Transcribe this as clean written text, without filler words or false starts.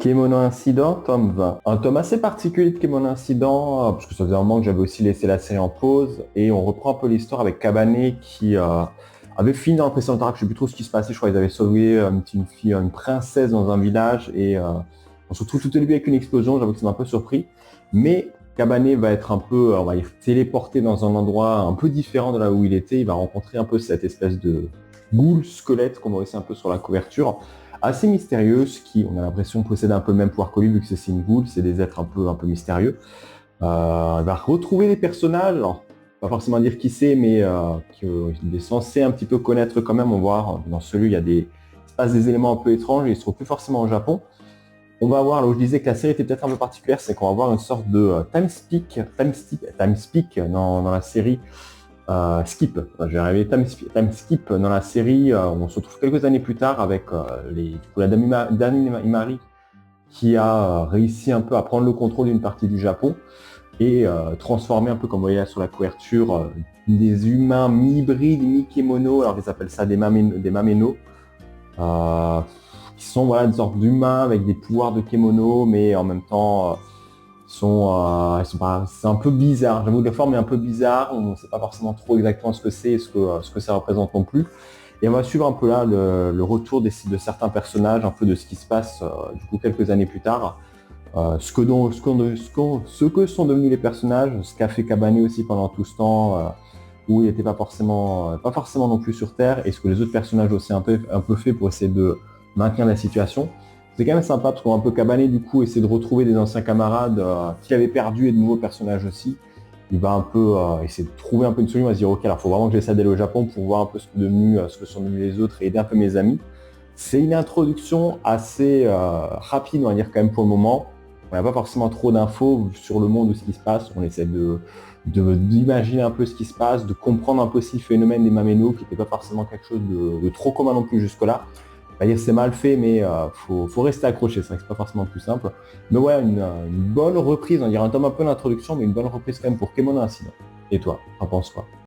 Kemono Incident, tome 20. Un tome assez particulier de Kemono Incident, parce que ça faisait un moment que j'avais aussi laissé la série en pause, et on reprend un peu l'histoire avec Kabane qui avait fini dans le précédent arc, je sais plus trop ce qui se passait, je crois qu'ils avaient sauvé une fille, une princesse dans un village, et on se retrouve tout au début avec une explosion, j'avoue que ça m'a un peu surpris, mais Kabane va être un peu, on va dire, téléporté dans un endroit un peu différent de là où il était, il va rencontrer un peu cette espèce de boule squelette qu'on voit aussi un peu sur la couverture, assez mystérieuse, qui, on a l'impression, possède un peu le même pouvoir que lui, vu que c'est une boule, c'est des êtres un peu mystérieux. Il va retrouver les personnages, alors, pas forcément dire qui c'est, mais qu'il est censé un petit peu connaître quand même. On voit, dans celui, il y a des, il se passe des éléments un peu étranges, et il se trouve plus forcément au Japon. On va voir, là où je disais que la série était peut-être un peu particulière, c'est qu'on va avoir une sorte de time speak dans la série. Skip, je vais arriver, time skip dans la série, on se retrouve quelques années plus tard avec la Dame Imari qui a réussi un peu à prendre le contrôle d'une partie du Japon et transformer un peu, comme vous voyez là sur la couverture, des humains mi-hybrides, mi-kémono, alors ils appellent ça des mameno, qui sont voilà, des sortes d'humains avec des pouvoirs de kémono, mais en même temps c'est un peu bizarre. J'avoue que la forme est un peu bizarre, on ne sait pas forcément trop exactement ce que c'est et ce que ça représente non plus. Et on va suivre un peu là le retour de certains personnages, un peu de ce qui se passe du coup quelques années plus tard. Ce que sont devenus les personnages, ce qu'a fait Kabane aussi pendant tout ce temps, où il n'était pas forcément non plus sur Terre, et ce que les autres personnages aussi un peu fait pour essayer de maintenir la situation. C'est quand même sympa parce qu'on va un peu Kabane du coup essayer de retrouver des anciens camarades qu'il avait perdus et de nouveaux personnages aussi. Il va un peu essayer de trouver un peu une solution, il va se dire ok, alors il faut vraiment que j'essaie d'aller au Japon pour voir un peu ce que sont devenus les autres et aider un peu mes amis. C'est une introduction assez rapide, on va dire quand même pour le moment. On n'a pas forcément trop d'infos sur le monde ou ce qui se passe. On essaie d'imaginer un peu ce qui se passe, de comprendre un peu aussi le phénomène des Mameno, qui n'était pas forcément quelque chose de trop commun non plus jusque-là. On va dire c'est mal fait, mais faut rester accroché, c'est vrai que c'est pas forcément plus simple. Mais ouais, une bonne reprise, on dirait un tome un peu d'introduction, mais une bonne reprise quand même pour Kemono Incident. Et toi, t'en penses quoi?